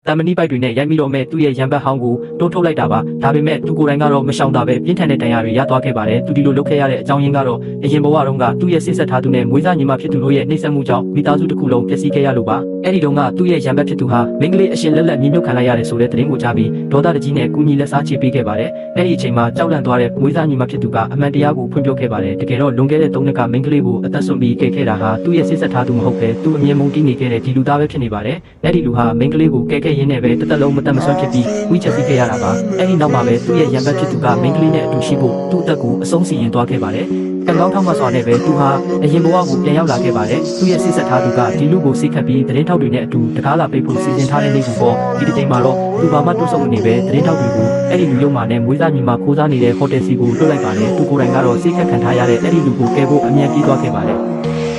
တမနီပိုက်တွေနဲ့ရိုက်မိတော့မဲ့သူ့ရဲ့ရံပတ်ဟောင်းကိုတိုးထုတ်လိုက်တာပါဒါပေမဲ့သူကိုယ်တိုင်ကတော့မရှောင်တာပဲပြင်းထန်တဲ့ဒဏ်ရာတွေရသွားခဲ့ပါတယ်သူဒီလိုလုပ်ခဲ့ရတဲ့အကြောင်းရင်းကတော့အရင်ဘဝတုန်းကသူ့ရဲ့စိတ်ဆက်ထားသူနဲ့မွေးစားညီမဖြစ်သူတို့ရဲ့နှိမ့်ဆက်မှုကြောင့်မိသားစုတစ်ခုလုံးပျက်စီးခဲ့ရလို့ပါအဲ့ဒီတုန်းကသူ့ရဲ့ရံပတ်ဖြစ်သူဟာမိန်းကလေးအရှင်လက်လက်မြင်မြုပ်ခံလိုက်ရတယ်ဆိုတဲ့သတင်းကိုကြားပြီးဒေါသတကြီးနဲ့ကူညီလက်စားချေပေးခဲ့ပါတယ်အဲ့ဒီအချိန်မှာကြောက်လန့်သွားတဲ့မွေးစားညီမဖြစ်သူကအမှန်တရားကိုဖွင့်ပြခဲ့ပါတယ်တကယ်တော့လွန်ခဲ့တဲ့3နှစ်ကမိန်းကလေးကိုအသက်ဆုံးပြီးကယ်ခဲ့တာဟာသူ့ရဲ့စိတ်ဆက်ထားသူမဟုတ်ပဲသူ့အမြင်မုန်းတီးနေခဲ့တဲ့ဒီလူသားပဲဖြစ်နေပါတယ်အဲ့ဒီလူဟာမိန်းကလေးကိုကယ်ခဲ့ရင်းနဲ့ပဲတစ်သက်လုံးမတတ်မဆွမ်းဖြစ်ပြီးဝိချက်စီးခဲ့ရတာပါအဲ့ဒီနောက်မှာပဲသူ့ရဲ့ရံပတ်ဖြစ်သူကမိန်းကလေးနဲ့အတူရှိဖို့သူ့အသက်ကိုအဆုံးစီရင်သွားခဲ့ပါတယ်ကံကောင်းထောက်မှစွာနဲ့ပဲသူဟာအရင်ဘဝကိုပြန်ရောက်လာခဲ့ပါတယ်သူ့ရဲ့စိတ်ဆက်ထားသူကဒီလူကိုစိတ်ခတ်ပြီးသတင်းထောက်တွေနဲ့အတူတကားလာပိတ်ဖို့စီစဉ်ထားတဲ့နေ့ကူပေါ်ဒီတစ်ချိန်မှာတော့သူဘာမှတွန့်ဆုတ်နေပဲသတင်းထောက်တွေကိုအဲ့ဒီလူရုံမာနဲ့မွေးစားညီမခိုးစားနေတဲ့ဟိုတယ်စီကိုလွှတ်လိုက်ပါတယ်သူကိုယ်တိုင်ကတော့စိတ်ခတ်ခံထားရတဲ့အဲ့ဒီလူကိုကယ်ဖို့အမြန်ပြေးသွားခဲ့ပါတယ်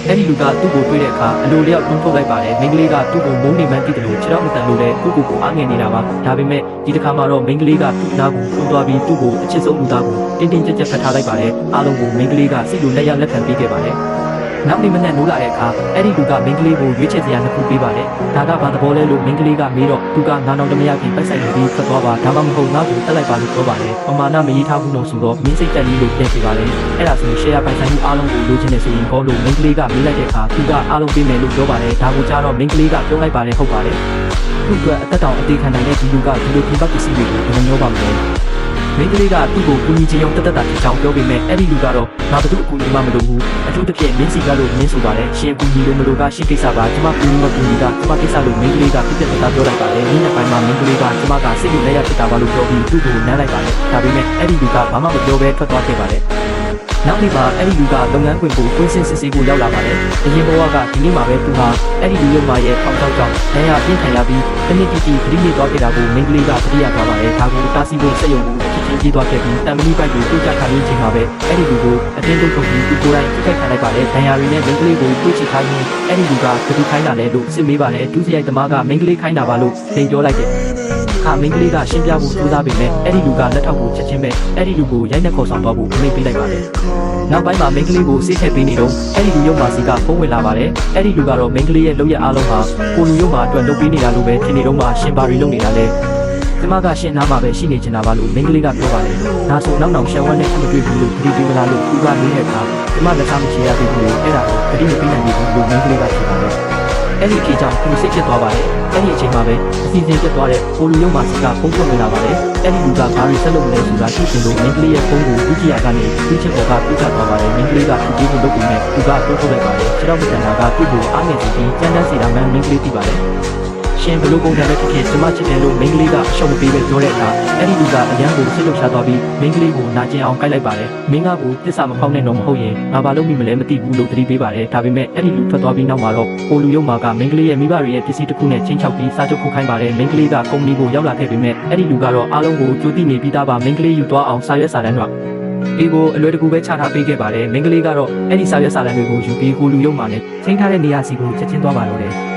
အဲ့ဒီလူကသူ့ကိုတွေ့တဲ့အခါအလိုလျောက်တွန်းထုတ်လိုက်ပါတယ်မိန်းကလေးကသူ့ကိုမုန်းနေမှန်းသိတယ်လို့ခြေတော့မတန်လို့လည်းကိုအားငယ်နေတာပါဒါပေမဲ့ဒီတစ်ခါမှာတော့မိန်းကလေးကသူ့နားကိုတွန်းသွားပြီးသူ့ကိုအချစ်ဆုံးလူသားကိုတင်းတင်းကြပ်ကြပ်ဖတ်ထားလိုက်ပါတယ်အားလုံးကိုမိန်းကလေးကစိတ်လိုလက်ရလက်ခံပေးခဲ့ပါတယ်နောက်နေ့မနက်နိုးလာတဲ့အခါအဲ့ဒီလူကမိန်းကလေးကိုရွေးချယ်စရာနှစ်ခုပေးပါတယ်ဒါကဘာသဘောလဲလို့မိန်းကလေးကမေးတော့သူကငါနောက်တမရခင်ပိုက်ဆိုင်ပြီးထွက်သွားပါဒါမှမဟုတ်ငါ့ကိုတက်လိုက်ပါလို့ပြောပါတယ်ပမာဏမရေးထားဘူးလို့ဆိုတော့မင်းစိတ်တက်ကြီးလို့ပြန်ပြပါတယ်အဲ့ဒါဆိုရင် share ပိုင်ဆိုင်မှုအားလုံးကိုလိုချင်နေဆိုရင်ကောလို့မိန်းကလေးကမေးလိုက်တဲ့အခါသူကအားလုံးပေးမယ်လို့ပြောပါတယ်ဒါကိုကြားတော့မိန်းကလေးကပြောလိုက်ပါတယ်ဟုတ်ပါတယ်သူကအသက်တောင်အသေးခံနိုင်တဲ့ဒီလူကဒီလိုပြပတ်ပစ္စည်းတွေကိုဘယ်လိုမျိုးပါမလဲမိန်းကလေးကသူ့ကိုကူညီချင်အောင်တက်တာဖြစ်ကြောင်းပြောပေမဲ့အဲ့ဒီလူကတော့ငါဘသူအကူညီမှမလုပ်ဘူးအထူးသဖြင့်မင်းစီကလို့မင်းဆိုပါတယ်ရှင်ကူညီလို့မလို့ကရှင်းကိစ္စပါကျွန်မကူညီမကူညီကကျွန်မကိစ္စလို့မိန်းကလေးကပြည့်ပြည့်သားပြောလိုက်ပါတယ်ဒီနေ့ပိုင်းမှာမိန်းကလေးကကျွန်မကစိတ်ကိုလက်ရဖြစ်တာပါလို့ပြောပြီးသူ့ကိုနမ်းလိုက်ပါတယ်ဒါပေမဲ့အဲ့ဒီလူကဘာမှမပြောဘဲထွက်သွားခဲ့ပါတယ်နောက်နေ့မှာအဲ့ဒီလူကလုပ်ငန်းခွင်ကိုတွင်းဆင်းစစ်ဆေးဖို့ရောက်လာပါတယ်။အရင်ဘဝကဒီနေ့မှာပဲသူဟာအဲ့ဒီလူရုံမာရဲ့ထောင်ချောက်ကြောင့်ဒဏ်ရာပြင်းထန်ရပြီးတနည်းတီတီပြိနေသွားခဲ့တာကိုမိန်းကလေးကသတိရသွားပါတယ်။ဒါကိုတားဆီးဖို့စက်ရုံကိုဖြစ်ချင်းပြေးသွားခဲ့ပြီးတံမီးပိုက်ကိုတွေ့ကြခါရင်းချိန်မှာပဲအဲ့ဒီလူကိုအတင်းထုတ်ထုတ်ပြီးသူကိုယ်တိုင်ထိခိုက်ခံလိုက်ပါတယ်။ဒဏ်ရာတွေနဲ့မိန်းကလေးကိုတွေ့ချထားပြီးအဲ့ဒီလူကဘယ်သူခိုင်းတာလဲလို့စစ်မေးပါတယ်။ဒုစရိုက်သမားကမိန်းကလေးခိုင်းတာပါလို့သင်ပြောလိုက်တယ်။မိန်းကလေးကရှင်းပြဖို့ကြိုးစားပေမဲ့အဲ့ဒီလူကလက်ထောက်ကိုချက်ချင်းပဲအဲ့ဒီလူကိုရိုက်နှက်ခေါ်ဆောင်သွားဖို့အမိန့်ပေးလိုက်ပါတယ်။နောက်ပိုင်းမှာမိန်းကလေးကိုစိတ်ထည့်ပေးနေတော့အဲ့ဒီလူရုံမာစီကဖုန်းဝင်လာပါတယ်။အဲ့ဒီလူကတော့မိန်းကလေးရဲ့လုပ်ရအားလုံးဟာကိုလူရုံမာအတွက်လုပ်ပေးနေတာလို့ပဲထင်နေတော့မှရှင်ပါရီလုပ်နေတာလေ။ကျမကရှင်နားမှာပဲရှိနေချင်တာပါလို့မိန်းကလေးကပြောပါတယ်။ဒါဆိုနောက်ရှန်ဝမ်းနဲ့မတွေ့ဘူးလို့ခရီးပေးမလားလို့သူကမေးတဲ့အခါကျမလက်ဆောင်ချေရပေးဘူးအဲ့ဒါကိုခရီးမပေးနိုင်ဘူးလို့မိန်းကလေးကပြောပါတယ်။အဲ့ဒီအဖြစ်ကြောင့်သူစိတ်ပြတ်သွားပါတယ်။အဲ့ဒီအချိန်မှာပဲအစီအစဉ်ပြတ်သွားတဲ့ကိုလူရုံမာစီကဖုန်းထွက်ဝင်လာပါတယ်။အဲ့ဒီလူကဘာရီဆက်လုပ်မလဲဆိုတာသိချင်လို့မိန်းကလေးရဲ့ဖုန်းကိုဒုတိယကနေသူ့ချက်ပေါ်ကပြချသွားပါတယ်။မိန်းကလေးကသူ့ကိုလုပ်ပြီးနဲ့သူကတိုးထုတ်လိုက်ပါတယ်။ခြေထောက်မတန်တာကသူ့ကိုအားငယ်ပြီးကြမ်းတမ်းစေတာမှမိန်းကလေးသိပါတယ်။ရှင်ဘလို့ပုံစံနဲ့ဖြစ်ဖြစ်ကျမချစ်တယ်လို့မိန်းကလေးကအရှုံးမပေးပဲပြောတဲ့အခါအဲ့ဒီလူကအရန်ကိုစစ်လုပ်ရှာသွားပြီးမိန်းကလေးကိုနာကျင်အောင်ကိုက်လိုက်ပါတယ်မင်းကကိုသစ္စာမဖောက်နဲ့တော့မဟုတ်ရင်ငါဘာလို့မိမလဲမသိဘူးလို့သတိပေးပါတယ်ဒါပေမဲ့အဲ့ဒီလူထွက်သွားပြီးနောက်မှာတော့ကိုလူရုံမာကမိန်းကလေးရဲ့မိဘတွေရဲ့ပစ္စည်းတစ်ခုနဲ့ချင်းချောက်ပြီးစာချုပ်ခုခိုင်းပါတယ်မိန်းကလေးကကုမ္ပဏီကိုရောက်လာခဲ့ပေမဲ့အဲ့ဒီလူကတော့အားလုံးကိုကြိုသိနေပြီးသားပါမိန်းကလေးယူသွားအောင်စာရွက်စာတမ်းတွေဒီကိုအလွယ်တကူပဲချထားပေးခဲ့ပါတယ်မိန်းကလေးကတော့အဲ့ဒီစာရွက်စာတမ်းတွေကိုယူပြီးကိုလူရုံမာနဲ့ချင်းထားတဲ့နေရာစီကိုချက်ချင်းသွားပါတော့တယ်